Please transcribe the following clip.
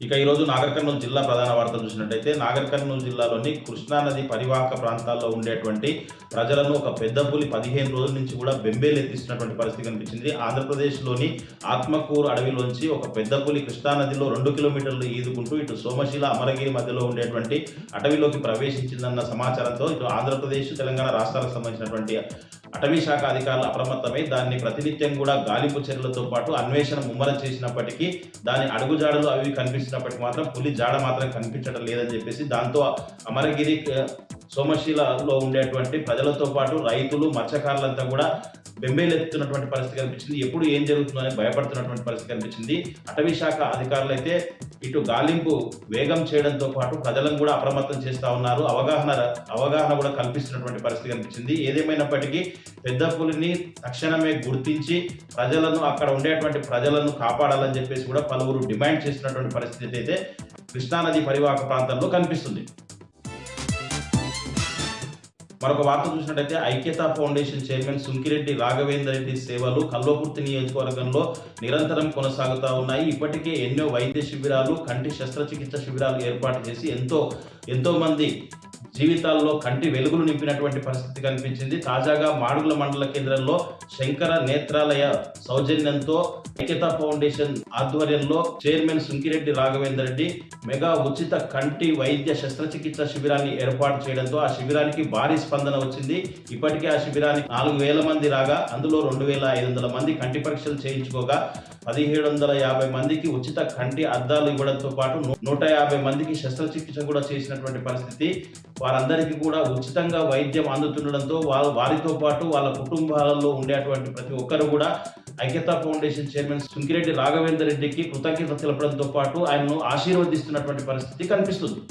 ఇక ఈరోజు నాగర్ కర్నూలు జిల్లా ప్రధాన వార్తలు చూసినట్టయితే నాగర్ కర్నూలు జిల్లాలోని కృష్ణానది పరివాహక ప్రాంతాల్లో ఉండేటువంటి ప్రజలను ఒక పెద్ద పులి 15 రోజుల నుంచి కూడా బెంబేలెత్తిస్తున్నటువంటి పరిస్థితి కనిపించింది. ఆంధ్రప్రదేశ్లోని ఆత్మకూరు అడవిలోంచి ఒక పెద్ద పులి కృష్ణానదిలో 2 కిలోమీటర్లు ఈదుకుంటూ ఇటు సోమశిల అమరగిరి మధ్యలో ఉండేటువంటి అటవీలోకి ప్రవేశించిందన్న సమాచారంతో ఇటు ఆంధ్రప్రదేశ్ తెలంగాణ రాష్ట్రాలకు సంబంధించినటువంటి అటవీ శాఖ అధికారులు అప్రమత్తమై దాన్ని ప్రతినిత్యం కూడా గాలింపు చర్యలతో పాటు అన్వేషణ ముమ్మరం చేసినప్పటికీ దాని అడుగుజాడలు అవి కనిపిస్తున్నప్పటికీ మాత్రం పులి జాడ మాత్రం కనిపించడం లేదని చెప్పేసి దాంతో అమరగిరి సోమశిలలో ఉండేటువంటి ప్రజలతో పాటు రైతులు మత్స్యకారులంతా కూడా బెంబేలెత్తుతున్నటువంటి పరిస్థితి కనిపించింది. ఎప్పుడు ఏం జరుగుతుందని భయపడుతున్నటువంటి పరిస్థితి కనిపించింది. అటవీ శాఖ అధికారులు అయితే ఇటు గాలింపు వేగం చేయడంతో పాటు ప్రజలను కూడా అప్రమత్తం చేస్తూ ఉన్నారు. అవగాహన కూడా కల్పిస్తున్నటువంటి పరిస్థితి కనిపించింది. ఏదేమైనప్పటికీ పెద్ద పులిని తక్షణమే గుర్తించి ప్రజలను అక్కడ ఉండేటువంటి ప్రజలను కాపాడాలని చెప్పేసి కూడా పలువురు డిమాండ్ చేస్తున్నటువంటి పరిస్థితి అయితే కృష్ణానది పరివాహక ప్రాంతంలో కనిపిస్తుంది. మరొక వార్త చూసినట్టయితే ఐక్యతా ఫౌండేషన్ చైర్మన్ సుంకిరెడ్డి రాఘవేందర్ రెడ్డి సేవలు కల్వకుర్తి నియోజకవర్గంలో నిరంతరం కొనసాగుతూ ఉన్నాయి. ఇప్పటికే ఎన్నో వైద్య శిబిరాలు, కంటి శస్త్రచికిత్స శిబిరాలు ఏర్పాటు చేసి ఎంతో మంది జీవితాల్లో కంటి వెలుగులు నింపినటువంటి పరిస్థితి కనిపించింది. తాజాగా మాడుగుల మండల కేంద్రంలో శంకర నేత్రాలయ సౌజన్యంతో ఐక్యతా ఫౌండేషన్ ఆధ్వర్యంలో చైర్మన్ సుంకిరెడ్డి రాఘవేందర్ రెడ్డి మెగా ఉచిత కంటి వైద్య శస్త్రచికిత్స శిబిరాన్ని ఏర్పాటు చేయడంతో ఆ శిబిరానికి భారీ స్పందన వచ్చింది. ఇప్పటికే ఆ శిబిరానికి 4,000 మంది రాగా అందులో 2,500 మంది కంటి పరీక్షలు చేయించుకోగా 1,750 మందికి ఉచిత కంటి అద్దాలు ఇవ్వడంతో పాటు 150 మందికి శస్త్రచికిత్స కూడా చేసినటువంటి పరిస్థితి. వారందరికీ కూడా ఉచితంగా వైద్యం అందుతుండడంతో వారితో పాటు వాళ్ళ కుటుంబాలలో ఉండేటువంటి ప్రతి ఒక్కరు కూడా ఐక్యతా ఫౌండేషన్ చైర్మన్ సుంకిరెడ్డి రాఘవేందర్ రెడ్డికి కృతజ్ఞత తెలపడంతో పాటు ఆయనను ఆశీర్వదిస్తున్నటువంటి పరిస్థితి కనిపిస్తుంది.